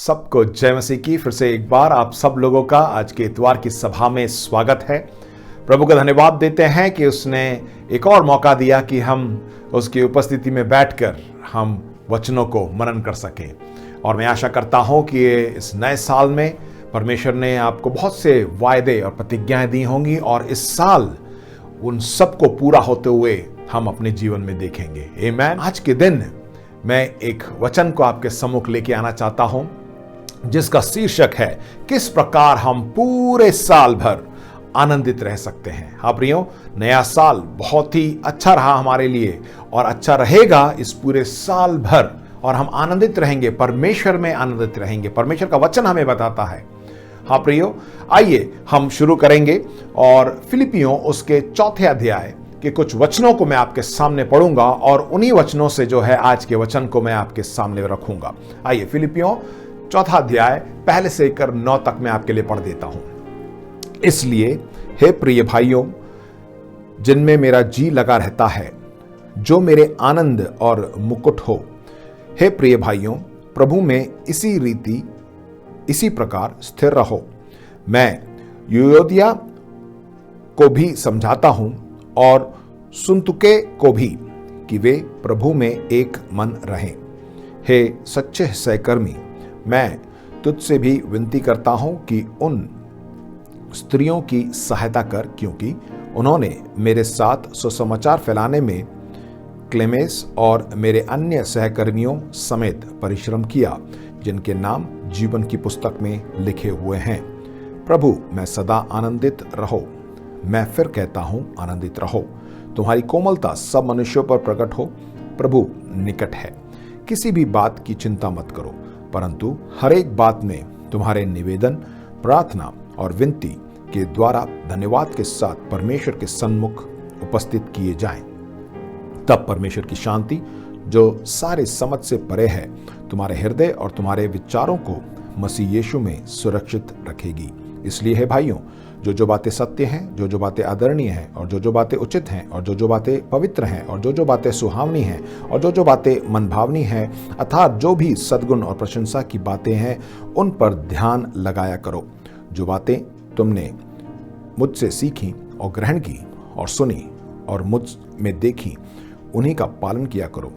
सबको जय मसीह की। फिर से एक बार आप सब लोगों का आज के इतवार की सभा में स्वागत है। प्रभु का धन्यवाद देते हैं कि उसने एक और मौका दिया कि हम उसकी उपस्थिति में बैठकर हम वचनों को मनन कर सकें। और मैं आशा करता हूं कि इस नए साल में परमेश्वर ने आपको बहुत से वायदे और प्रतिज्ञाएं दी होंगी और इस साल उन सबको पूरा होते हुए हम अपने जीवन में देखेंगे। आमीन। आज के दिन मैं एक वचन को आपके सम्मुख लेके आना चाहता हूं जिसका शीर्षक है किस प्रकार हम पूरे साल भर आनंदित रह सकते हैं। हाँ प्रियो, नया साल बहुत ही अच्छा रहा हमारे लिए और अच्छा रहेगा इस पूरे साल भर, और हम आनंदित रहेंगे, परमेश्वर में आनंदित रहेंगे। परमेश्वर का वचन हमें बताता है। हाँ प्रियो, आइए हम शुरू करेंगे और फिलिपियों उसके 4 अध्याय के कुछ वचनों को मैं आपके सामने पढ़ूंगा और उन्हीं वचनों से जो है आज के वचन को मैं आपके सामने रखूंगा। आइए फिलिपियों 4 अध्याय 1 से लेकर 9 तक मैं आपके लिए पढ़ देता हूं। इसलिए हे प्रिय भाइयों, जिनमें मेरा जी लगा रहता है, जो मेरे आनंद और मुकुट हो, हे प्रिय भाइयों, प्रभु में इसी प्रकार स्थिर रहो। मैं यूओदिया को भी समझाता हूं और सुन्तुके को भी कि वे प्रभु में एक मन रहें। हे सच्चे सहकर्मी, मैं तुझसे भी विनती करता हूं कि उन स्त्रियों की सहायता कर, क्योंकि उन्होंने मेरे साथ सुसमाचार फैलाने में क्लेमेस और मेरे अन्य सहकर्मियों समेत परिश्रम किया, जिनके नाम जीवन की पुस्तक में लिखे हुए हैं। प्रभु में सदा आनंदित रहो। मैं फिर कहता हूं, आनंदित रहो। तुम्हारी कोमलता सब मनुष्यों पर प्रकट हो। प्रभु निकट है। किसी भी बात की चिंता मत करो, परंतु हर एक बात में तुम्हारे निवेदन, प्रार्थना और विनती के द्वारा धन्यवाद के साथ परमेश्वर के सन्मुख उपस्थित किए जाएं। तब परमेश्वर की शांति, जो सारे समझ से परे है, तुम्हारे हृदय और तुम्हारे विचारों को मसीह यीशु में सुरक्षित रखेगी। इसलिए हे भाइयों, जो बातें सत्य हैं, जो बातें आदरणीय हैं, और जो बातें उचित हैं, और जो बातें पवित्र हैं, और जो बातें सुहावनी हैं, और जो बातें मनभावनी हैं, अर्थात जो भी सद्गुण और प्रशंसा की बातें हैं, उन पर ध्यान लगाया करो। जो बातें तुमने मुझसे सीखी और ग्रहण की और सुनी और मुझ में देखी, उन्हीं का पालन किया करो।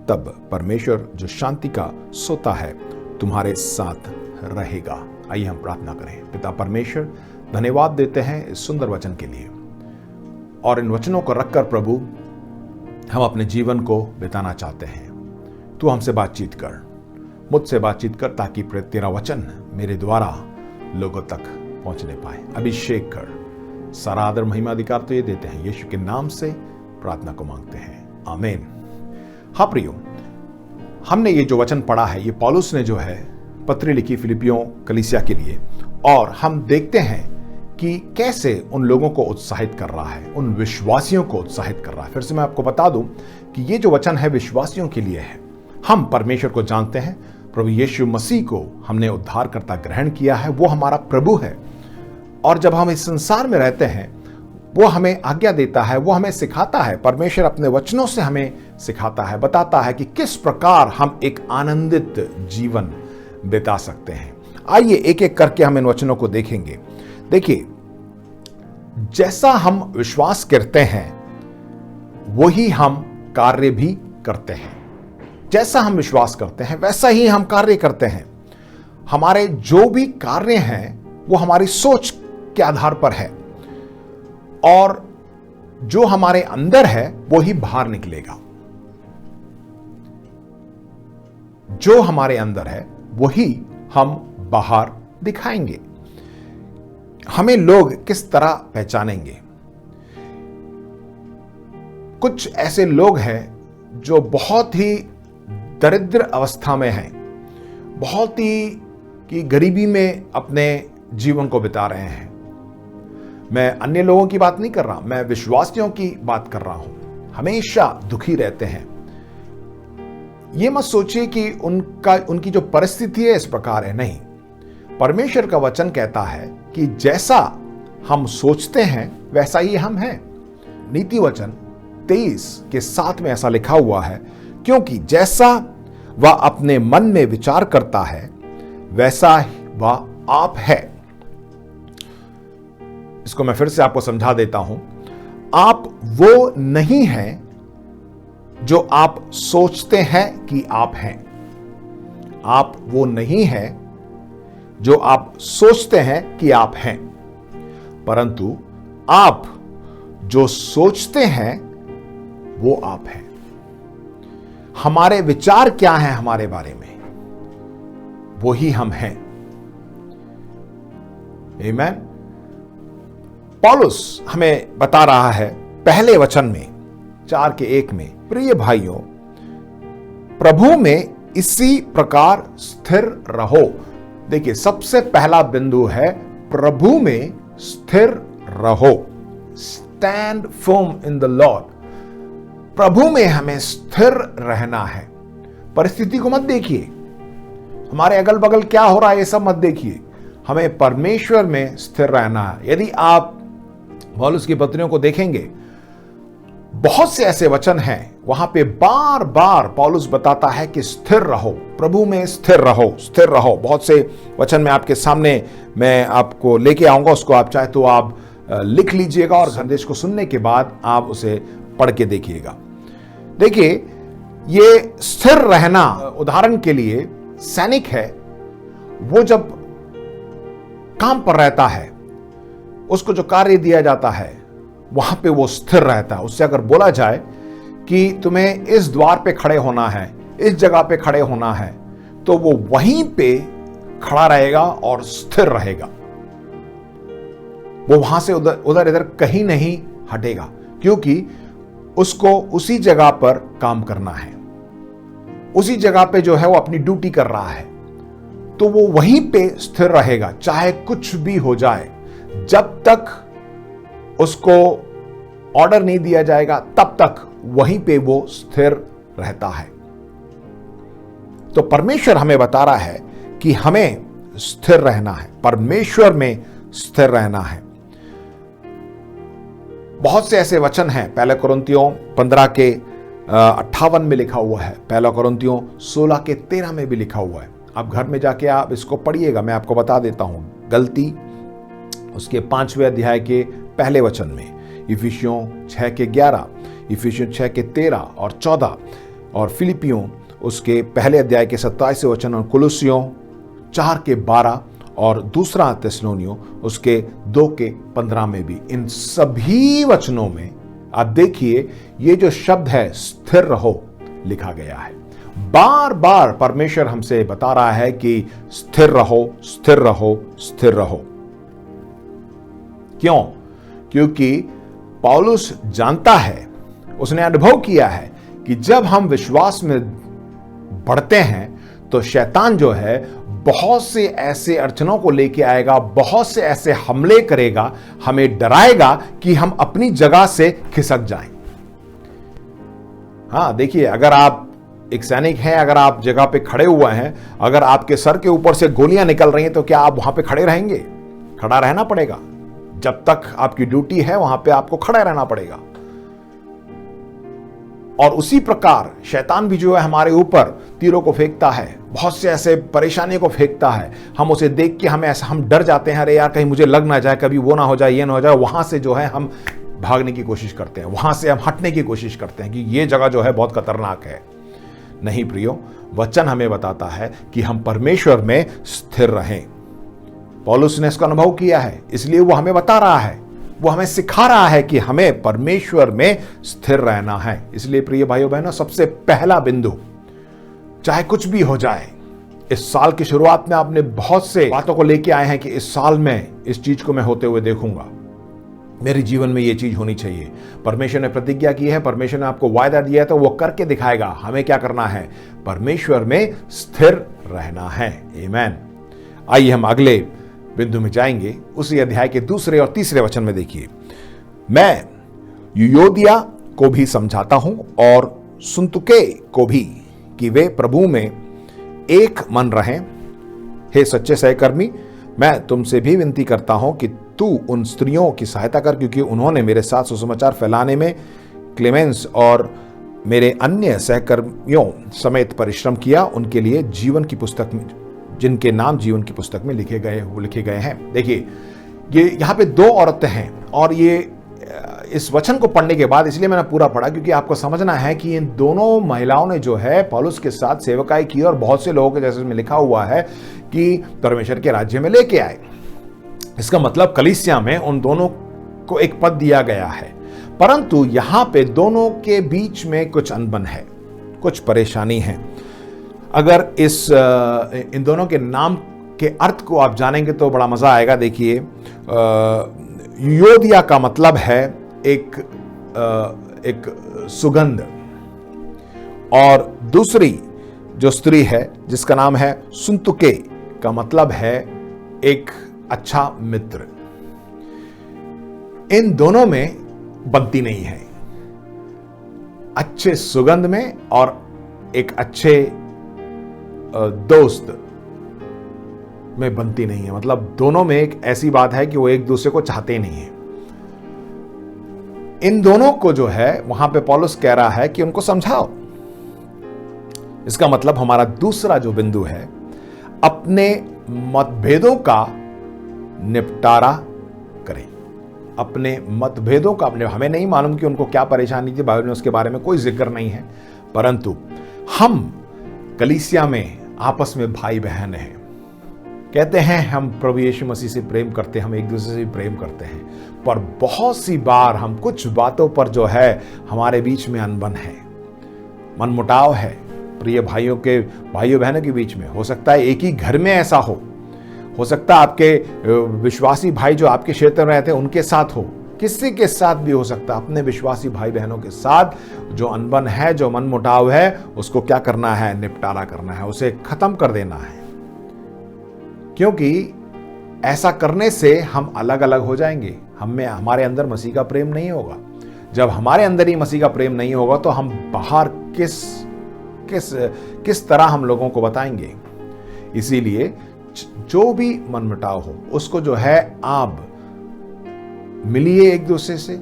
तब परमेश्वर जो शांति का सोता है तुम्हारे साथ रहेगा। आइए हम प्रार्थना करें। पिता परमेश्वर, धन्यवाद देते हैं इस सुंदर वचन के लिए, और इन वचनों को रखकर प्रभु हम अपने जीवन को बिताना चाहते हैं। तू हमसे बातचीत कर, मुझसे बातचीत कर, ताकि तेरा वचन मेरे द्वारा लोगों तक पहुंचने पाए। अभिषेक कर। सारा आदर महिमा अधिकार तो ये देते हैं, यीशु के नाम से प्रार्थना को मांगते हैं, आमीन। हाँ प्रियो, हमने ये जो वचन पढ़ा है, ये पौलुस ने जो है पत्री लिखी फिलिपियों कलीसिया के लिए, और हम देखते हैं कि कैसे उन लोगों को उत्साहित कर रहा है, उन विश्वासियों को उत्साहित कर रहा है। फिर से मैं आपको बता दूं कि ये जो वचन है विश्वासियों के लिए है। हम परमेश्वर को जानते हैं, प्रभु यीशु मसीह को हमने उद्धारकर्ता ग्रहण किया है, वो हमारा प्रभु है। और जब हम इस संसार में रहते हैं, वो हमें आज्ञा देता है, वो हमें सिखाता है। परमेश्वर अपने वचनों से हमें सिखाता है, बताता है कि किस प्रकार हम एक आनंदित जीवन बिता सकते हैं। आइए एक एक करके हम इन वचनों को देखेंगे। देखिए, जैसा हम विश्वास करते हैं वही हम कार्य भी करते हैं। जैसा हम विश्वास करते हैं वैसा ही हम कार्य करते हैं। हमारे जो भी कार्य हैं वो हमारी सोच के आधार पर है, और जो हमारे अंदर है वो ही बाहर निकलेगा। जो हमारे अंदर है वही हम बाहर दिखाएंगे। हमें लोग किस तरह पहचानेंगे? कुछ ऐसे लोग हैं जो बहुत ही दरिद्र अवस्था में हैं, बहुत ही कि गरीबी में अपने जीवन को बिता रहे हैं। मैं अन्य लोगों की बात नहीं कर रहा, मैं विश्वासियों की बात कर रहा हूं। हमेशा दुखी रहते हैं। ये मत सोचिए कि उनकी जो परिस्थिति है इस प्रकार है, नहीं। परमेश्वर का वचन कहता है कि जैसा हम सोचते हैं वैसा ही हम हैं। नीति वचन 23:7 में ऐसा लिखा हुआ है, क्योंकि जैसा वह अपने मन में विचार करता है वैसा वह आप है। इसको मैं फिर से आपको समझा देता हूं। आप वो नहीं हैं जो आप सोचते हैं कि आप हैं। आप वो नहीं हैं जो आप सोचते हैं कि आप हैं, परंतु आप जो सोचते हैं वो आप हैं। हमारे विचार क्या हैं हमारे बारे में, वो ही हम हैं। आमीन। पौलुस हमें बता रहा है पहले वचन में 4:1 में, प्रिय भाइयों, प्रभु में इसी प्रकार स्थिर रहो। देखिए, सबसे पहला बिंदु है प्रभु में स्थिर रहो। Stand firm in the Lord. प्रभु में हमें स्थिर रहना है। परिस्थिति को मत देखिए, हमारे अगल बगल क्या हो रहा है ये सब मत देखिए, हमें परमेश्वर में स्थिर रहना है। यदि आप पौलुस की पत्रियों को देखेंगे, बहुत से ऐसे वचन हैं वहां पे बार बार पौलुस बताता है कि स्थिर रहो, प्रभु में स्थिर रहो, स्थिर रहो। बहुत से वचन में आपके सामने मैं आपको लेके आऊंगा, उसको आप चाहे तो आप लिख लीजिएगा और संदेश को सुनने के बाद आप उसे पढ़ के देखिएगा। देखिए, ये स्थिर रहना, उदाहरण के लिए सैनिक है, वो जब काम पर रहता है, उसको जो कार्य दिया जाता है वहां पे वो स्थिर रहता है। उससे अगर बोला जाए कि तुम्हें इस द्वार पे खड़े होना है, इस जगह पे खड़े होना है, तो वो वहीं पे खड़ा रहेगा और स्थिर रहेगा। वो वहां से उधर इधर कहीं नहीं हटेगा, क्योंकि उसको उसी जगह पर काम करना है, उसी जगह पे जो है वो अपनी ड्यूटी कर रहा है, तो वो वहीं पे स्थिर रहेगा, चाहे कुछ भी हो जाए। जब तक उसको ऑर्डर नहीं दिया जाएगा तब तक वहीं पे वो स्थिर रहता है। तो परमेश्वर हमें बता रहा है कि हमें स्थिर रहना है, परमेश्वर में स्थिर रहना है। बहुत से ऐसे वचन हैं, पहले कुरिन्थियों 15:58 में लिखा हुआ है, पहला कुरिन्थियों 16:13 में भी लिखा हुआ है। आप घर में जाके आप इसको पढ़िएगा, मैं आपको बता देता हूं। गलती उसके 5वें अध्याय के पहले वचन में, इफिसियों 6:11, इफिसियों 6:13 और 14, और फिलिपियों उसके पहले अध्याय के 27वें वचन, और कुलुसियों 4:12 और दूसरा थिस्सलुनीयों उसके 2:15 में भी। इन सभी वचनों में आप देखिए ये जो शब्द है स्थिर रहो लिखा गया है। बार बार परमेश्वर हमसे बता रहा है कि स्थिर रहो, स्थिर रहो, स्थिर रहो। क्यों? क्योंकि पौलुस जानता है, उसने अनुभव किया है कि जब हम विश्वास में बढ़ते हैं तो शैतान जो है बहुत से ऐसे अड़चनों को लेके आएगा, बहुत से ऐसे हमले करेगा, हमें डराएगा कि हम अपनी जगह से खिसक जाएं। हाँ, देखिए, अगर आप एक सैनिक हैं, अगर आप जगह पे खड़े हुए हैं, अगर आपके सर के ऊपर से गोलियां निकल रही हैं, तो क्या आप वहां पे खड़े रहेंगे? खड़ा रहना पड़ेगा। जब तक आपकी ड्यूटी है वहां पे आपको खड़ा रहना पड़ेगा। और उसी प्रकार शैतान भी जो है हमारे ऊपर तीरों को फेंकता है, बहुत से ऐसे परेशानियों को फेंकता है। हम उसे देख के हम डर जाते हैं, अरे यार कहीं मुझे लग ना जाए, कभी वो ना हो जाए, ये ना हो जाए। वहां से जो है हम भागने की कोशिश करते हैं, वहां से हम हटने की कोशिश करते हैं कि ये जगह जो है बहुत खतरनाक है। नहीं प्रियो, वचन हमें बताता है कि हम परमेश्वर में स्थिर रहें। पौलुस ने इसका अनुभव किया है, इसलिए वो हमें बता रहा है, वो हमें सिखा रहा है कि हमें परमेश्वर में स्थिर रहना है। इसलिए प्रिय भाइयों बहनों, सबसे पहला बिंदु, चाहे कुछ भी हो जाए, इस साल की शुरुआत में आपने बहुत से बातों को लेके आए हैं कि इस साल में इस चीज को मैं होते हुए देखूंगा, मेरे जीवन में ये चीज होनी चाहिए। परमेश्वर ने प्रतिज्ञा की है, परमेश्वर ने आपको वायदा दिया है, तो वो करके दिखाएगा। हमें क्या करना है? परमेश्वर में स्थिर रहना है। आमीन। आइए हम अगले बिंदु में जाएंगे। उसी अध्याय के 2 और 3 वचन में देखिए, मैं युयोदिया को भी समझाता हूं और सुन्तुके को भी कि वे प्रभु में एक मन रहें। हे सच्चे सहकर्मी, मैं तुमसे भी विनती करता हूं कि तू उन स्त्रियों की सहायता कर, क्योंकि उन्होंने मेरे साथ सुसमाचार फैलाने में क्लेमेंस और मेरे अन्य सहकर्मियों समेत परिश्रम किया। उनके लिए जीवन की पुस्तक जिनके नाम जीवन की पुस्तक में लिखे गए हैं। देखिए, ये यहाँ पे दो औरतें हैं, और ये इस वचन को पढ़ने के बाद इसलिए मैंने पूरा पढ़ा क्योंकि आपको समझना है कि इन दोनों महिलाओं ने जो है पौलुस के साथ सेवकाई की, और बहुत से लोगों के जैसे में लिखा हुआ है कि परमेश्वर के राज्य में लेके आए। इसका मतलब कलीसिया में उन दोनों को एक पद दिया गया है, परंतु यहां पे दोनों के बीच में कुछ अनबन है, कुछ परेशानी है। अगर इन दोनों के नाम के अर्थ को आप जानेंगे तो बड़ा मजा आएगा। देखिए, योदिया का मतलब है एक सुगंध, और दूसरी जो स्त्री है जिसका नाम है सुंतुके का मतलब है एक अच्छा मित्र। इन दोनों में बनती नहीं है, अच्छे सुगंध में और एक अच्छे दोस्त में बनती नहीं है। मतलब दोनों में एक ऐसी बात है कि वो एक दूसरे को चाहते नहीं है। इन दोनों को जो है वहां पे पौलुस कह रहा है कि उनको समझाओ। इसका मतलब हमारा दूसरा जो बिंदु है, अपने मतभेदों का निपटारा करें। अपने मतभेदों का, हमें नहीं मालूम कि उनको क्या परेशानी थी, बाइबल में उसके बारे में कोई जिक्र नहीं है, परंतु हम कलीसिया में आपस में भाई बहन हैं। कहते हैं हम प्रभु यीशु मसीह से प्रेम करते हैं, हम एक दूसरे से भी प्रेम करते हैं, पर बहुत सी बार हम कुछ बातों पर जो है हमारे बीच में अनबन है, मनमुटाव है। प्रिय भाइयों बहनों के बीच में हो सकता है, एक ही घर में ऐसा हो सकता है आपके विश्वासी भाई जो आपके क्षेत्र में रहते हैं उनके साथ हो, किसी के साथ भी हो सकता है। अपने विश्वासी भाई बहनों के साथ जो अनबन है, जो मनमुटाव है, उसको क्या करना है? निपटारा करना है, उसे खत्म कर देना है, क्योंकि ऐसा करने से हम अलग अलग हो जाएंगे। हमारे अंदर मसीह का प्रेम नहीं होगा। जब हमारे अंदर ही मसीह का प्रेम नहीं होगा तो हम बाहर किस तरह हम लोगों को बताएंगे। इसीलिए जो भी मनमुटाव हो उसको जो है आप मिलिए एक दूसरे से,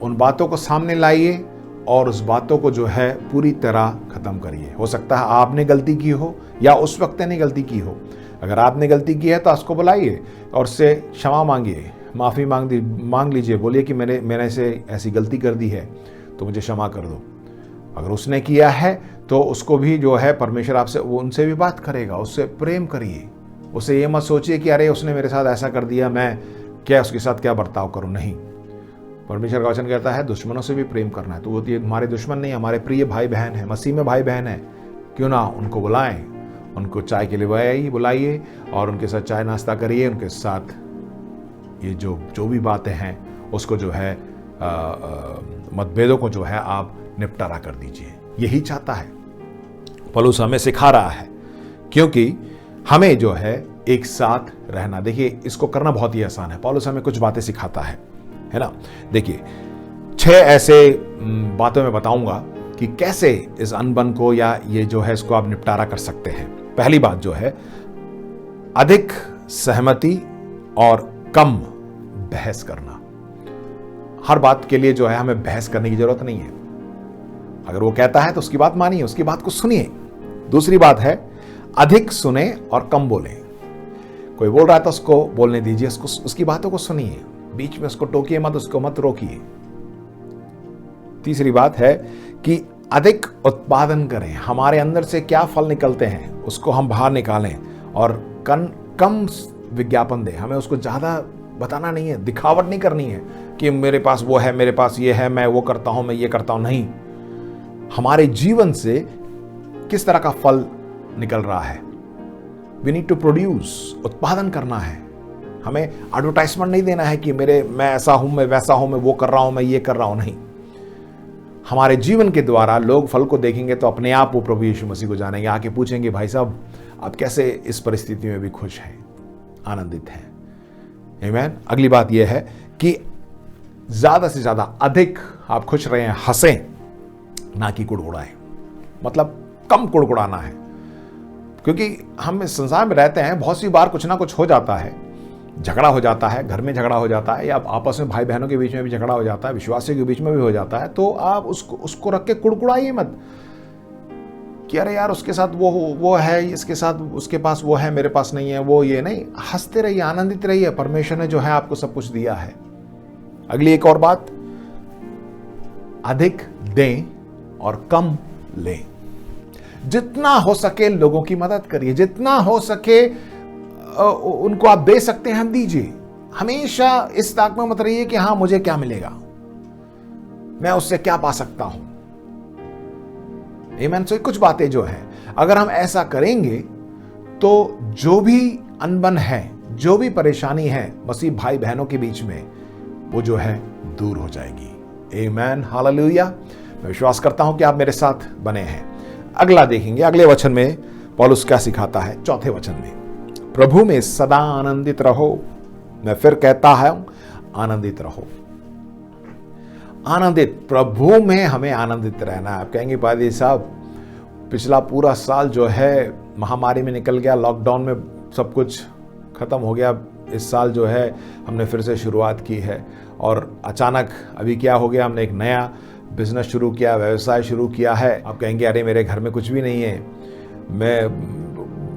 उन बातों को सामने लाइए और उस बातों को जो है पूरी तरह खत्म करिए। हो सकता है आपने गलती की हो या उस वक्त ने गलती की हो। अगर आपने गलती की है तो उसको बुलाइए और उससे क्षमा मांगिए, माफ़ी मांग लीजिए। बोलिए कि मैंने से ऐसी गलती कर दी है तो मुझे क्षमा कर दो। अगर उसने किया है तो उसको भी जो है परमेश्वर आपसे उनसे भी बात करेगा, उससे प्रेम करिए। उसे ये मत सोचिए कि अरे उसने मेरे साथ ऐसा कर दिया, मैं क्या उसके साथ क्या बर्ताव करूं। नहीं, परमेश्वर का वचन कहता है दुश्मनों से भी प्रेम करना है। तो वो हमारे दुश्मन नहीं, हमारे प्रिय भाई बहन है, मसीह में भाई बहन है। क्यों ना उनको बुलाएं, उनको चाय के लिए बुलाइए और उनके साथ चाय नाश्ता करिए। उनके साथ ये जो भी बातें हैं उसको जो है मतभेदों को जो है आप निपटारा कर दीजिए। यही चाहता है पौलुस, हमें सिखा रहा है, क्योंकि हमें जो है एक साथ रहना। देखिए, इसको करना बहुत ही आसान है। पौलुस हमें कुछ बातें सिखाता है ना। देखिए, 6 ऐसे बातों में बताऊंगा कि कैसे इस अनबन को या ये जो है इसको आप निपटारा कर सकते हैं। पहली बात जो है, अधिक सहमति और कम बहस करना। हर बात के लिए जो है हमें बहस करने की जरूरत नहीं है। अगर वो कहता है तो उसकी बात मानिए, उसकी बात को सुनिए। दूसरी बात है, अधिक सुने और कम बोले। कोई बोल रहा है तो उसको बोलने दीजिए, उसकी बातों को सुनिए, बीच में उसको टोकिए मत, उसको मत रोकिए। तीसरी बात है कि अधिक उत्पादन करें। हमारे अंदर से क्या फल निकलते हैं उसको हम बाहर निकालें और कम विज्ञापन दें। हमें उसको ज़्यादा बताना नहीं है, दिखावट नहीं करनी है कि मेरे पास वो है, मेरे पास ये है, मैं वो करता हूं, मैं ये करता हूं। नहीं, हमारे जीवन से किस तरह का फल निकल रहा है। वी नीड टू प्रोड्यूस, उत्पादन करना है। हमें एडवर्टाइजमेंट नहीं देना है कि मैं ऐसा हूं, मैं वैसा हूं, मैं वो कर रहा हूं, मैं ये कर रहा हूं। नहीं, हमारे जीवन के द्वारा लोग फल को देखेंगे तो अपने आप वो प्रभु यीशु मसीह को जानेंगे, आके पूछेंगे, भाई साहब आप कैसे इस परिस्थिति में भी खुश हैं, आनंदित हैं। आमीन। अगली बात यह है कि ज्यादा से ज्यादा अधिक आप खुश रहें, हंसें, ना कि कुड़कुड़ाएं। मतलब कम कुड़कुड़ाना है, क्योंकि हम इस संसार में रहते हैं, बहुत सी बार कुछ ना कुछ हो जाता है, झगड़ा हो जाता है, घर में झगड़ा हो जाता है, या आपस में भाई बहनों के बीच में भी झगड़ा हो जाता है, विश्वासियों के बीच में भी हो जाता है। तो आप उसको रख के कुड़कुड़ाइए मत। कि अरे यार उसके साथ वो है, इसके साथ उसके पास वो है, मेरे पास नहीं है, वो ये नहीं। हंसते रहिए, आनंदित रहिए, परमेश्वर ने जो है आपको सब कुछ दिया है। अगली एक और बात, अधिक दें और कम लें। जितना हो सके लोगों की मदद करिए, जितना हो सके उनको आप दे सकते हैं दीजिए। हमेशा इस ताक में मत रहिए कि हाँ मुझे क्या मिलेगा, मैं उससे क्या पा सकता हूं। आमीन। सो कुछ बातें जो है अगर हम ऐसा करेंगे तो जो भी अनबन है, जो भी परेशानी है मसीह भाई बहनों के बीच में, वो जो है दूर हो जाएगी। आमीन, हालेलुया। मैं विश्वास करता हूं कि आप मेरे साथ बने हैं। अगला देखेंगे, अगले वचन में पौलुस क्या सिखाता है। चौथे वचन में, प्रभु में सदा आनंदित रहो। मैं फिर कहता हूं, आनंदित रहो। आनंदित, प्रभु में हमें आनंदित रहना है। आप कहेंगे पादी साहब पिछला पूरा साल जो है महामारी में निकल गया, लॉकडाउन में सब कुछ खत्म हो गया, इस साल जो है हमने फिर से शुरुआत की है और अचानक अभी क्या हो गया, हमने एक नया बिजनेस शुरू किया, व्यवसाय शुरू किया है। आप कहेंगे अरे मेरे घर में कुछ भी नहीं है, मैं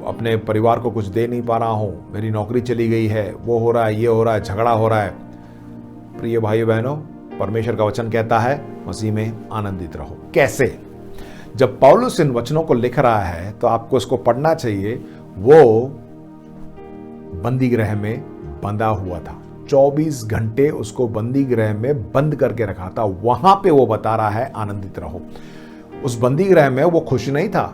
अपने परिवार को कुछ दे नहीं पा रहा हूँ, मेरी नौकरी चली गई है, वो हो रहा है, ये हो रहा है, झगड़ा हो रहा है। प्रिय भाइयों बहनों, परमेश्वर का वचन कहता है मसीह में आनंदित रहो। कैसे? जब पौलुस इन वचनों को लिख रहा है तो आपको इसको पढ़ना चाहिए। वो बंदी गृह में बंधा हुआ था, 24 घंटे उसको बंदी गृह में बंद करके रखा था। वहां पे वो बता रहा है आनंदित रहो। उस बंदी गृह में वो खुश नहीं था,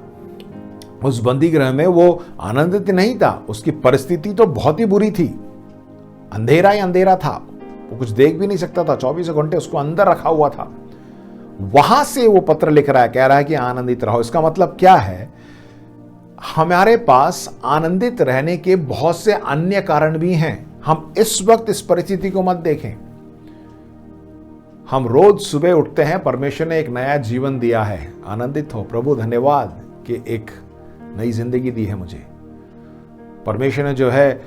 उस बंदी गृह में वो आनंदित नहीं था। उसकी परिस्थिति तो बहुत ही बुरी थी, अंधेरा ही अंधेरा था, वो कुछ देख भी नहीं सकता था, 24 घंटे उसको अंदर रखा हुआ था। वहां से वो पत्र लिख रहा है, कह रहा है कि आनंदित रहो। इसका मतलब क्या है? हमारे पास आनंदित रहने के बहुत से अन्य कारण भी हैं। हम इस वक्त इस परिस्थिति को मत देखें। हम रोज सुबह उठते हैं, परमेश्वर ने एक नया जीवन दिया है, आनंदित हो। प्रभु धन्यवाद कि एक नई जिंदगी दी है मुझे। परमेश्वर ने जो है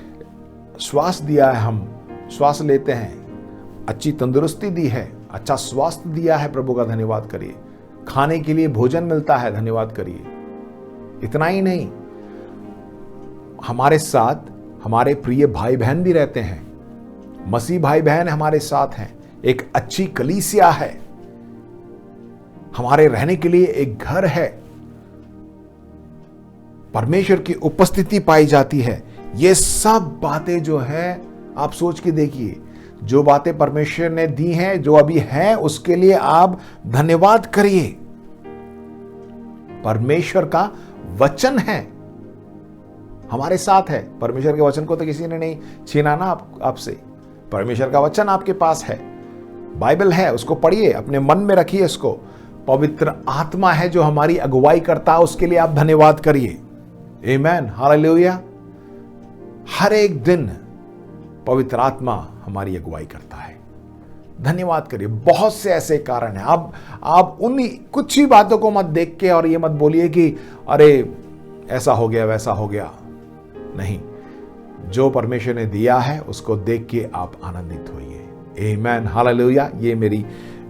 श्वास दिया है, हम श्वास लेते हैं, अच्छी तंदुरुस्ती दी है, अच्छा स्वास्थ्य दिया है, प्रभु का धन्यवाद करिए। खाने के लिए भोजन मिलता है, धन्यवाद करिए। इतना ही नहीं, हमारे साथ हमारे प्रिय भाई बहन भी रहते हैं, मसीह भाई बहन हमारे साथ हैं, एक अच्छी कलीसिया है, हमारे रहने के लिए एक घर है, परमेश्वर की उपस्थिति पाई जाती है। ये सब बातें जो है आप सोच के देखिए, जो बातें परमेश्वर ने दी हैं, जो अभी है, उसके लिए आप धन्यवाद करिए। परमेश्वर का वचन है, हमारे साथ है। परमेश्वर के वचन को तो किसी ने नहीं छीना ना आपसे। परमेश्वर का वचन आपके पास है, बाइबल है, उसको पढ़िए, अपने मन में रखिए इसको। पवित्र आत्मा है जो हमारी अगुवाई करता है, उसके लिए आप धन्यवाद करिए। आमीन, हालेलुया। हर एक दिन पवित्र आत्मा हमारी अगुवाई करता है, धन्यवाद करिए। बहुत से ऐसे कारण हैं। आप उन्हीं कुछ ही बातों को मत देख के और ये मत बोलिए कि अरे ऐसा हो गया, वैसा हो गया। नहीं, जो परमेश्वर ने दिया है उसको देख के आप आनंदित होइए। आमीन, हालेलुया।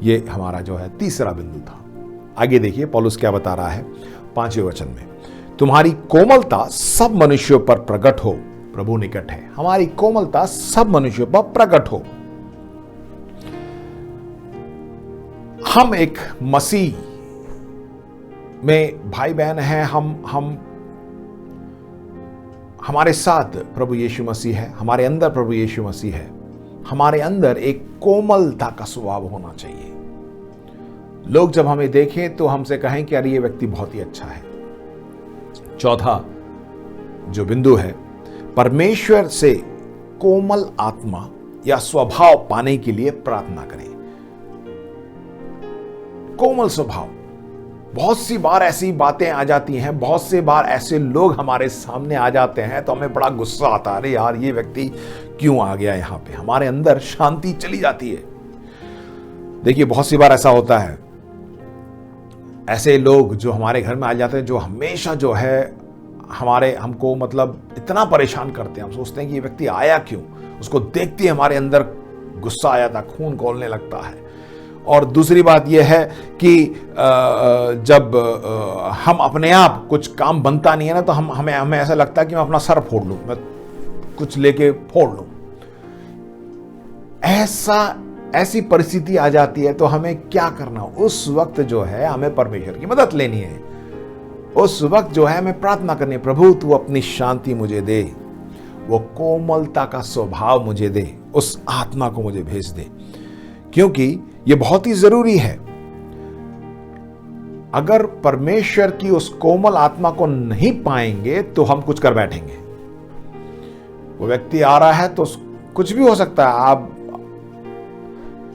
ये हमारा जो है तीसरा बिंदु था। आगे देखिए पौलुस क्या बता रहा है 5वें वचन में, तुम्हारी कोमलता सब मनुष्यों पर प्रकट हो, प्रभु निकट है। हमारी कोमलता सब मनुष्यों पर प्रकट हो। हम एक मसीह में भाई बहन हैं, हम हमारे साथ प्रभु यीशु मसीह है, हमारे अंदर प्रभु यीशु मसीह है। हमारे अंदर एक कोमलता का स्वभाव होना चाहिए। लोग जब हमें देखें तो हमसे कहें कि अरे ये व्यक्ति बहुत ही अच्छा है। चौथा जो बिंदु है, परमेश्वर से कोमल आत्मा या स्वभाव पाने के लिए प्रार्थना करें। कोमल स्वभाव। बहुत सी बार ऐसी बातें आ जाती हैं, बहुत से बार ऐसे लोग हमारे सामने आ जाते हैं तो हमें बड़ा गुस्सा आता है, अरे यार ये व्यक्ति क्यों आ गया यहां पे। हमारे अंदर शांति चली जाती है। देखिए बहुत सी बार ऐसा होता है, ऐसे लोग जो हमारे घर में आ जाते हैं, जो हमेशा जो है हमको मतलब इतना परेशान करते हैं। हम सोचते हैं कि ये व्यक्ति आया क्यों। उसको देखते ही हमारे अंदर गुस्सा आ जाता, खून खौलने लगता है और दूसरी बात यह है कि जब हम अपने आप कुछ काम बनता नहीं है ना, तो हमें ऐसा लगता है कि मैं अपना सर फोड़ लूं, मैं कुछ लेके फोड़ लूं। ऐसी परिस्थिति आ जाती है तो हमें क्या करना? उस वक्त जो है हमें परमेश्वर की मदद लेनी है। उस वक्त जो है हमें प्रार्थना करनी है, प्रभु तू अपनी शांति मुझे दे, वो कोमलता का स्वभाव मुझे दे, उस आत्मा को मुझे भेज दे, क्योंकि ये बहुत ही जरूरी है। अगर परमेश्वर की उस कोमल आत्मा को नहीं पाएंगे तो हम कुछ कर बैठेंगे। वो व्यक्ति आ रहा है तो कुछ भी हो सकता है, आप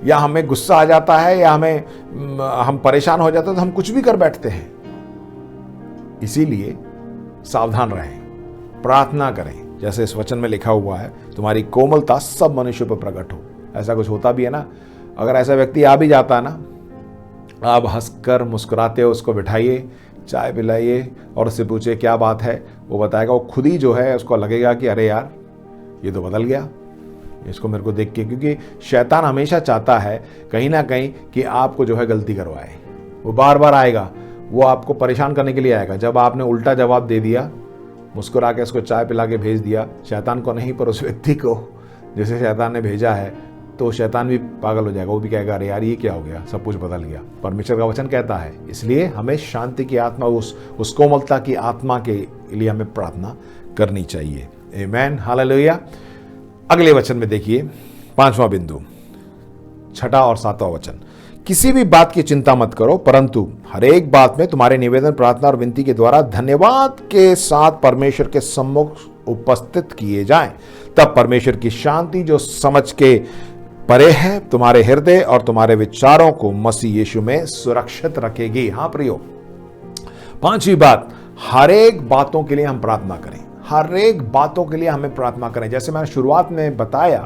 या हमें गुस्सा आ जाता है या हम परेशान हो जाते हैं तो हम कुछ भी कर बैठते हैं। इसीलिए सावधान रहें, प्रार्थना करें, जैसे इस वचन में लिखा हुआ है, तुम्हारी कोमलता सब मनुष्यों पर प्रकट हो। ऐसा कुछ होता भी है ना। अगर ऐसा व्यक्ति आ भी जाता है ना, आप हंसकर मुस्कुराते हो उसको बिठाइए, चाय पिलाइए और उससे पूछिए क्या बात है। वो बताएगा, वो खुद ही जो है उसको लगेगा कि अरे यार ये तो बदल गया इसको मेरे को देख के, क्योंकि शैतान हमेशा चाहता है कहीं ना कहीं कि आपको जो है गलती करवाए। वो बार बार आएगा, वो आपको परेशान करने के लिए आएगा। जब आपने उल्टा जवाब दे दिया, मुस्कुरा के उसको चाय पिला के भेज दिया, शैतान को नहीं पर उस व्यक्ति को जिसे शैतान ने भेजा है, तो शैतान भी पागल हो जाएगा। वो भी कहेगा अरे यार ये क्या हो गया, सब कुछ बदल गया। परमेश्वर का वचन कहता है, इसलिए हमें शांति की आत्मा, उस कोमलता की आत्मा के लिए हमें प्रार्थना करनी चाहिए। आमीन, हालेलुया। अगले वचन में देखिए, 5वां बिंदु, 6वां और 7वां वचन, किसी भी बात की चिंता मत करो, परंतु हर एक बात में तुम्हारे निवेदन, प्रार्थना और विनती के द्वारा धन्यवाद के साथ परमेश्वर के सम्मुख उपस्थित किए जाएं। तब परमेश्वर की शांति जो समझ के परे है तुम्हारे हृदय और तुम्हारे विचारों को मसीह यीशु में सुरक्षित रखेगी। हाँ प्रियो, 5वीं बात, हर एक बातों के लिए हम प्रार्थना करें। हर एक बातों के लिए हमें प्रार्थना करें। जैसे मैंने शुरुआत में बताया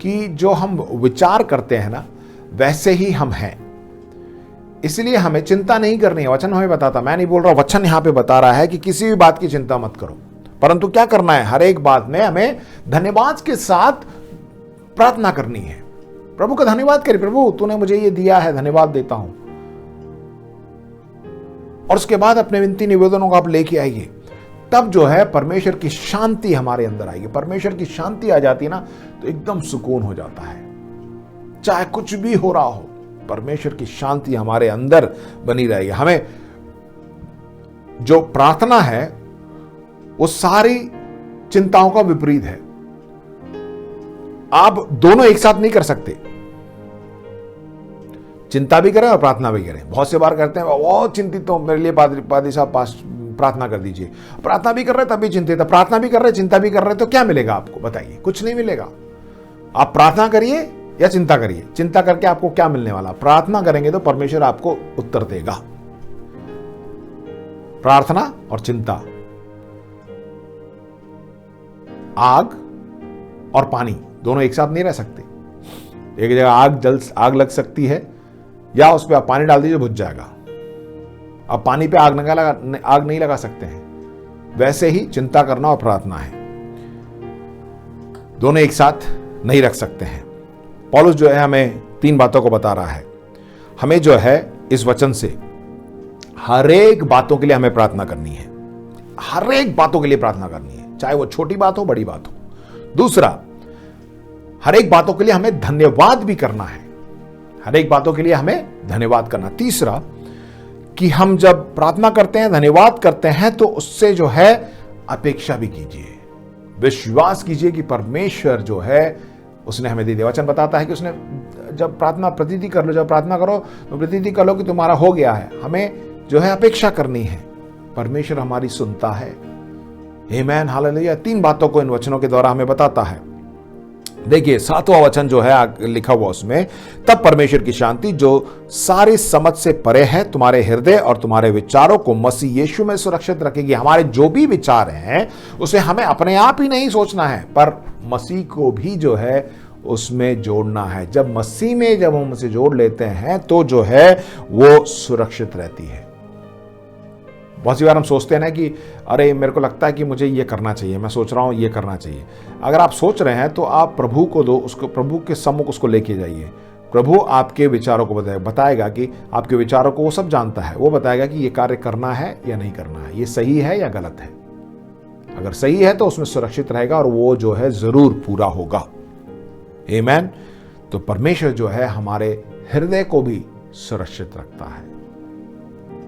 कि जो हम विचार करते हैं ना, वैसे ही हम हैं। इसलिए हमें चिंता नहीं करनी है। वचन हमें बताता, मैं नहीं बोल रहा, वचन यहां पे बता रहा है कि किसी भी बात की चिंता मत करो, परंतु क्या करना है, हर एक बात में हमें धन्यवाद के साथ प्रार्थना करनी है। प्रभु का धन्यवाद करिए, प्रभु तूने मुझे ये दिया है, धन्यवाद देता हूं। और उसके बाद अपने विनती निवेदनों को आप लेके आइए। तब जो है परमेश्वर की शांति हमारे अंदर आएगी। परमेश्वर की शांति आ जाती है ना, तो एकदम सुकून हो जाता है। चाहे कुछ भी हो रहा हो, परमेश्वर की शांति हमारे अंदर बनी रहेगी। हमें जो प्रार्थना है वो सारी चिंताओं का विपरीत है। आप दोनों एक साथ नहीं कर सकते, चिंता भी करें और प्रार्थना भी करें। बहुत से बार करते हैं, बहुत चिंतित हो, मेरे लिए पादरी साहब प्रार्थना कर दीजिए। प्रार्थना भी कर रहे तभी चिंतित है, प्रार्थना भी कर रहे चिंता भी कर रहे, तो क्या मिलेगा आपको? बताइए, कुछ नहीं मिलेगा। आप प्रार्थना करिए या चिंता करिए, चिंता करके आपको क्या मिलने वाला? प्रार्थना करेंगे तो परमेश्वर आपको उत्तर देगा। प्रार्थना और चिंता, आग और पानी दोनों एक साथ नहीं रह सकते। एक जगह आग लग सकती है, या उस पर आप पानी डाल दीजिए, बुझ जाएगा। आप पानी पे आग नहीं लगा सकते हैं। वैसे ही चिंता करना और प्रार्थना है, दोनों एक साथ नहीं रख सकते हैं। पौलुस जो है हमें 3 बातों को बता रहा है। हमें जो है इस वचन से हर एक बातों के लिए हमें प्रार्थना करनी है। हर एक बातों के लिए प्रार्थना करनी है, चाहे वो छोटी बात हो बड़ी बात हो। दूसरा, हर एक बातों के लिए हमें धन्यवाद भी करना है। हर एक बातों के लिए हमें धन्यवाद करना। तीसरा, कि हम जब प्रार्थना करते हैं, धन्यवाद करते हैं, तो उससे जो है अपेक्षा भी कीजिए, विश्वास कीजिए कि परमेश्वर जो है उसने हमें दे दिया। वचन बताता है कि उसने जब प्रार्थना प्रतिदिन कर लो, जब प्रार्थना करो तो प्रतिदिन कर लो कि तुम्हारा हो गया है। हमें जो है अपेक्षा करनी है, परमेश्वर हमारी सुनता है। आमीन, हालेलुया। 3 बातों को इन वचनों के द्वारा हमें बताता है। देखिए 7वां वचन जो है लिखा हुआ उसमें, तब परमेश्वर की शांति जो सारी समझ से परे है तुम्हारे हृदय और तुम्हारे विचारों को मसीह यीशु में सुरक्षित रखेगी। हमारे जो भी विचार हैं उसे हमें अपने आप ही नहीं सोचना है, पर मसीह को भी जो है उसमें जोड़ना है। जब मसीह में जब हम उसे जोड़ लेते हैं तो जो है वो सुरक्षित रहती है। बहुत सी बार हम सोचते हैं ना कि अरे मेरे को लगता है कि मुझे ये करना चाहिए, मैं सोच रहा हूँ ये करना चाहिए। अगर आप सोच रहे हैं तो आप प्रभु को दो, उसको प्रभु के सम्मुख उसको लेके जाइए। प्रभु आपके विचारों को बताएगा कि आपके विचारों को वो सब जानता है। वो बताएगा कि ये कार्य करना है या नहीं करना है, ये सही है या गलत है। अगर सही है तो उसमें सुरक्षित रहेगा और वो जो है जरूर पूरा होगा। आमीन। तो परमेश्वर जो है हमारे हृदय को भी सुरक्षित रखता है,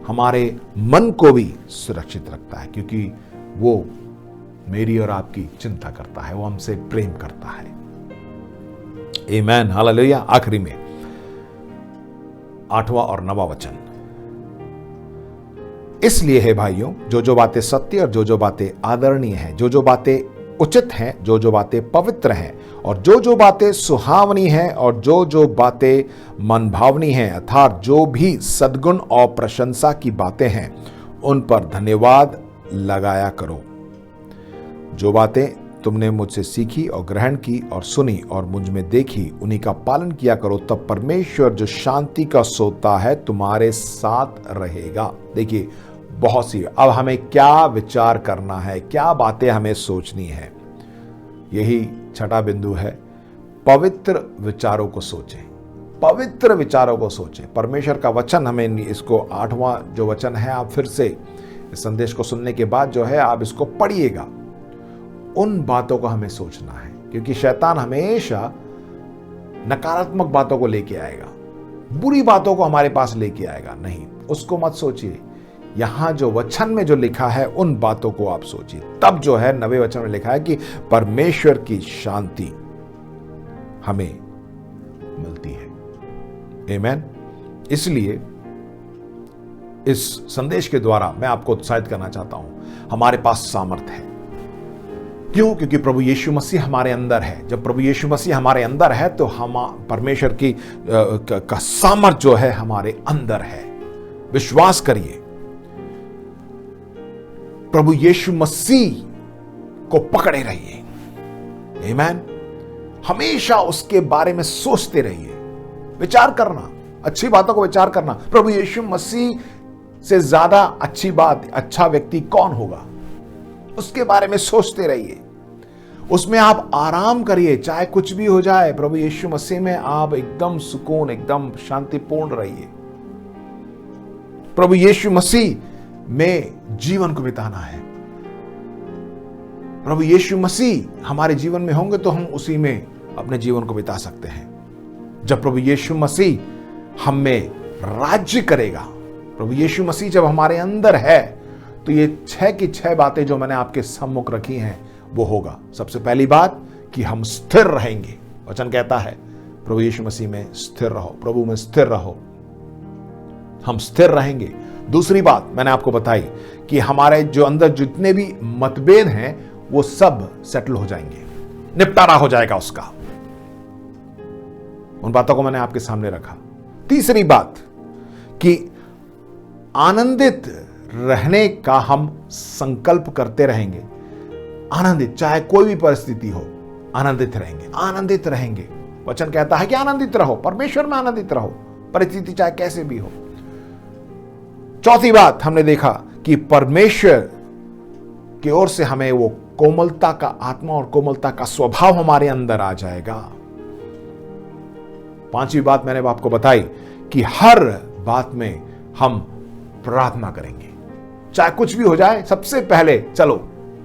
हमारे मन को भी सुरक्षित रखता है, क्योंकि वो मेरी और आपकी चिंता करता है, वो हमसे प्रेम करता है। आमीन, हालेलुया। आखिरी में 8वां और 9वां वचन, इसलिए है भाइयों, जो बातें सत्य और जो बातें आदरणीय हैं, जो बातें उचित हैं, जो बातें पवित्र हैं, और जो बातें सुहावनी हैं, और जो बातें मनभावनी हैं, अर्थात जो भी सद्गुण और प्रशंसा की बातें हैं, उन पर धन्यवाद लगाया करो। जो बातें तुमने मुझसे सीखी और ग्रहण की और सुनी और मुझ में देखी, उन्हीं का पालन किया करो, तब परमेश्वर जो शांति का सोता है तुम्हारे साथ रहेगा। देखिए, बहुत सी, अब हमें क्या विचार करना है, क्या बातें हमें सोचनी है, यही छठा बिंदु है। पवित्र विचारों को सोचें, पवित्र विचारों को सोचें। परमेश्वर का वचन हमें इसको 8वां जो वचन है, आप फिर से इस संदेश को सुनने के बाद जो है आप इसको पढ़िएगा। उन बातों को हमें सोचना है, क्योंकि शैतान हमेशा नकारात्मक बातों को लेके आएगा, बुरी बातों को हमारे पास लेके आएगा। नहीं, उसको मत सोचिए। यहां जो वचन में जो लिखा है उन बातों को आप सोचिए। तब जो है 9वें वचन में लिखा है कि परमेश्वर की शांति हमें मिलती है। आमीन। इसलिए इस संदेश के द्वारा मैं आपको उत्साहित करना चाहता हूं, हमारे पास सामर्थ्य है। क्यों? क्योंकि प्रभु यीशु मसीह हमारे अंदर है। जब प्रभु यीशु मसीह हमारे अंदर है तो हम परमेश्वर की का सामर्थ जो है हमारे अंदर है। विश्वास करिए, प्रभु यीशु मसीह को पकड़े रहिए। आमीन। हमेशा उसके बारे में सोचते रहिए, विचार करना, अच्छी बातों को विचार करना। प्रभु यीशु मसीह से ज्यादा अच्छी बात, अच्छा व्यक्ति कौन होगा, उसके बारे में सोचते रहिए, उसमें आप आराम करिए, चाहे कुछ भी हो जाए। प्रभु यीशु मसीह में आप एकदम सुकून, एकदम शांतिपूर्ण रहिए। प्रभु यीशु मसीह में जीवन को बिताना है। प्रभु यीशु मसीह हमारे जीवन में होंगे तो हम उसी में अपने जीवन को बिता सकते हैं। जब प्रभु यीशु मसीह हम में राज्य करेगा, प्रभु यीशु मसीह जब हमारे अंदर है, तो ये 6 की 6 बातें जो मैंने आपके सम्मुख रखी हैं वो होगा। सबसे पहली बात कि हम स्थिर रहेंगे। वचन कहता है प्रभु यीशु मसीह में स्थिर रहो, प्रभु में स्थिर रहो, हम स्थिर रहेंगे। दूसरी बात मैंने आपको बताई कि हमारे जो अंदर जितने भी मतभेद हैं वो सब सेटल हो जाएंगे, निपटारा हो जाएगा उसका। उन बातों को मैंने आपके सामने रखा। तीसरी बात कि आनंदित रहने का हम संकल्प करते रहेंगे। आनंदित, चाहे कोई भी परिस्थिति हो, आनंदित रहेंगे, आनंदित रहेंगे। वचन कहता है कि आनंदित रहो, परमेश्वर में आनंदित रहो, परिस्थिति चाहे कैसे भी हो। चौथी बात हमने देखा कि परमेश्वर की ओर से हमें वो कोमलता का आत्मा और कोमलता का स्वभाव हमारे अंदर आ जाएगा। पांचवी बात मैंने आपको बताई कि हर बात में हम प्रार्थना करेंगे, चाहे कुछ भी हो जाए। सबसे पहले चलो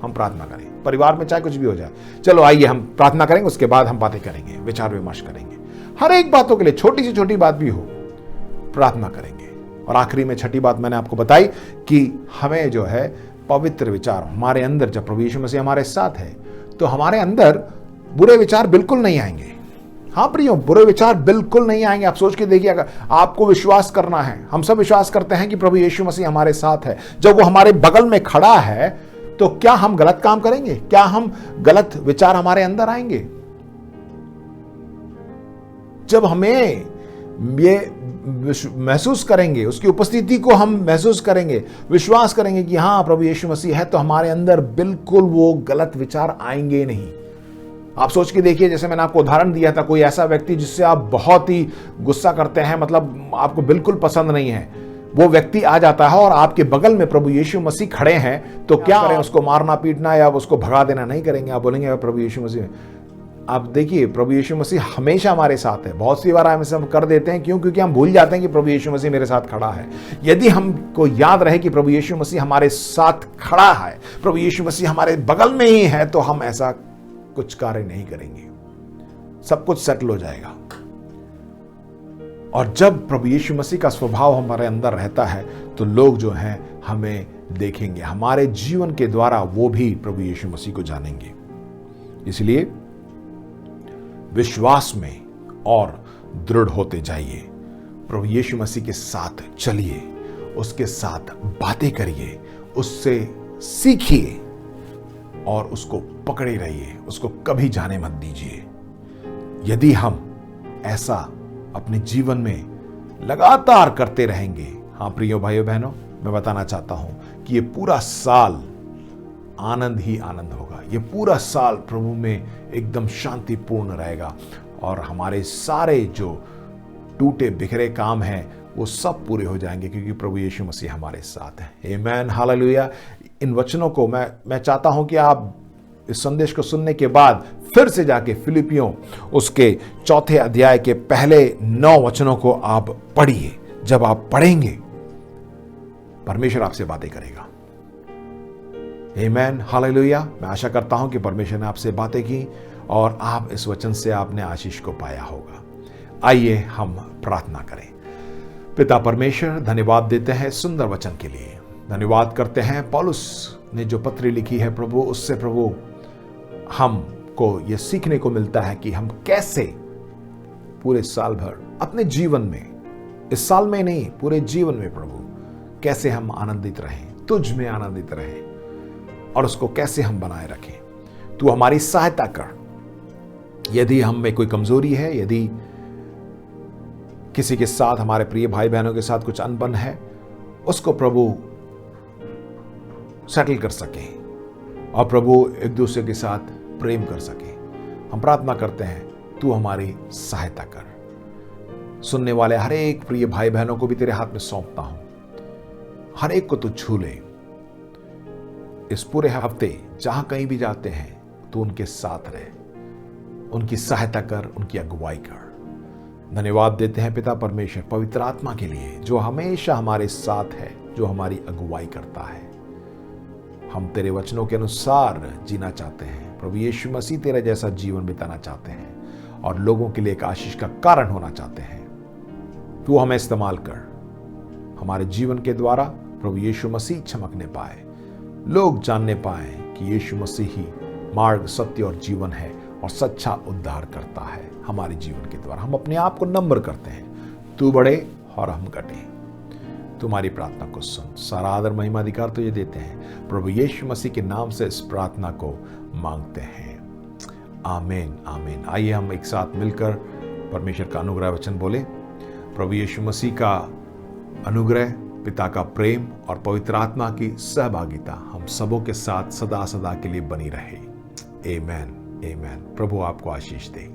हम प्रार्थना करें, परिवार में चाहे कुछ भी हो जाए, चलो आइए हम प्रार्थना करेंगे, उसके बाद हम बातें करेंगे, विचार विमर्श करेंगे। हर एक बातों के लिए, छोटी से छोटी बात भी हो, प्रार्थना करेंगे। और आखिरी में छठी बात मैंने आपको बताई कि हमें जो है पवित्र विचार हमारे अंदर, जब प्रभु यीशु मसीह हमारे साथ है तो हमारे अंदर बुरे विचार बिल्कुल नहीं आएंगे। हाँ प्रियो, बुरे विचार बिल्कुल नहीं आएंगे। आप सोच के देखिए, अगर आपको विश्वास करना है, हम सब विश्वास करते हैं कि प्रभु यीशु मसीह हमारे साथ है। जब वो हमारे बगल में खड़ा है तो क्या हम गलत काम करेंगे? क्या हम गलत विचार हमारे अंदर आएंगे? जब हमें ये महसूस करेंगे, उसकी उपस्थिति को हम महसूस करेंगे, विश्वास करेंगे कि हाँ प्रभु यीशु मसीह है, तो हमारे अंदर बिल्कुल वो गलत विचार आएंगे नहीं। आप सोच के देखिए, जैसे मैंने आपको उदाहरण दिया था, कोई ऐसा व्यक्ति जिससे आप बहुत ही गुस्सा करते हैं, मतलब आपको बिल्कुल पसंद नहीं है, वो व्यक्ति आ जाता है और आपके बगल में प्रभु यीशु मसीह खड़े हैं, तो क्या करें? उसको मारना पीटना या उसको भगा देना नहीं करेंगे। आप बोलेंगे प्रभु यीशु मसीह आप देखिए, प्रभु यीशु मसीह हमेशा हमारे साथ है। बहुत सी बार हम कर देते हैं, क्यों? क्योंकि हम भूल जाते हैं कि प्रभु यीशु मसीह मेरे साथ खड़ा है। यदि हमको याद रहे कि प्रभु यीशु मसीह हमारे साथ खड़ा है, प्रभु यीशु मसीह हमारे बगल में ही है, तो हम ऐसा कुछ कार्य नहीं करेंगे, सब कुछ सेटल हो जाएगा। और जब प्रभु यीशु मसीह का स्वभाव हमारे अंदर रहता है, तो लोग जो हैं हमें देखेंगे, हमारे जीवन के द्वारा वो भी प्रभु यीशु मसीह को जानेंगे। इसलिए विश्वास में और दृढ़ होते जाइए, प्रभु यीशु मसीह के साथ चलिए, उसके साथ बातें करिए, उससे सीखिए और उसको पकड़े रहिए, उसको कभी जाने मत दीजिए। यदि हम ऐसा अपने जीवन में लगातार करते रहेंगे, हाँ प्रियो भाइयों बहनों, मैं बताना चाहता हूं कि ये पूरा साल आनंद ही आनंद होगा। ये पूरा साल प्रभु में एकदम शांतिपूर्ण रहेगा और हमारे सारे जो टूटे बिखरे काम हैं वो सब पूरे हो जाएंगे, क्योंकि प्रभु यीशु मसीह हमारे साथ है। आमीन, हालेलुया। इन वचनों को मैं चाहता हूं कि आप इस संदेश को सुनने के बाद फिर से जाके फिलिपियों उसके 4 अध्याय के पहले 9 वचनों को आप पढ़िए। जब आप पढ़ेंगे, परमेश्वर आपसे बातें करेगा। आमीन, हालेलुया। मैं आशा करता हूं कि परमेश्वर ने आपसे बातें की और आप इस वचन से आपने आशीष को पाया होगा। आइए हम प्रार्थना करें। पिता परमेश्वर, धन्यवाद देते हैं सुंदर वचन के लिए। धन्यवाद करते हैं पौलुस ने जो पत्री लिखी है प्रभु, उससे प्रभु हमको ये सीखने को मिलता है कि हम कैसे पूरे साल भर अपने जीवन में, इस साल में नहीं, पूरे जीवन में प्रभु कैसे हम आनंदित रहें, तुझ में आनंदित रहें और उसको कैसे हम बनाए रखें। तू हमारी सहायता कर। यदि हम में कोई कमजोरी है, यदि किसी के साथ, हमारे प्रिय भाई बहनों के साथ कुछ अनबन है, उसको प्रभु सेटल कर सके और प्रभु एक दूसरे के साथ प्रेम कर सके। हम प्रार्थना करते हैं, तू हमारी सहायता कर। सुनने वाले हर एक प्रिय भाई बहनों को भी तेरे हाथ में सौंपता हूं। हर एक को तू छू ले। इस पूरे हफ्ते जहां कहीं भी जाते हैं, तू उनके साथ रहे, उनकी सहायता कर, उनकी अगुवाई कर। धन्यवाद देते हैं पिता परमेश्वर पवित्र आत्मा के लिए, जो हमेशा हमारे साथ है, जो हमारी अगुवाई करता है। हम तेरे वचनों के अनुसार जीना चाहते हैं प्रभु यीशु मसीह, तेरा जैसा जीवन बिताना चाहते हैं और लोगों के लिए एक आशीष का कारण होना चाहते हैं। तू हमें इस्तेमाल कर, हमारे जीवन के द्वारा प्रभु यीशु मसीह चमकने पाए, लोग जानने पाए कि यीशु मसीह ही मार्ग, सत्य और जीवन है और सच्चा उद्धार करता है। हमारे जीवन के द्वारा हम अपने आप को नम्र करते हैं, तू बढ़े और हम घटे। तुम्हारी प्रार्थना को सुन, सारा आदर महिमा अधिकार तुझे देते हैं, प्रभु यीशु मसीह के नाम से इस प्रार्थना को मांगते हैं। आमीन, आमीन। आइए हम एक साथ मिलकर परमेश्वर का अनुग्रह वचन बोले। प्रभु यीशु मसीह का अनुग्रह, पिता का प्रेम और पवित्र आत्मा की सहभागिता हम सबों के साथ सदा सदा के लिए बनी रहे। आमीन, आमीन। प्रभु आपको आशीष दे।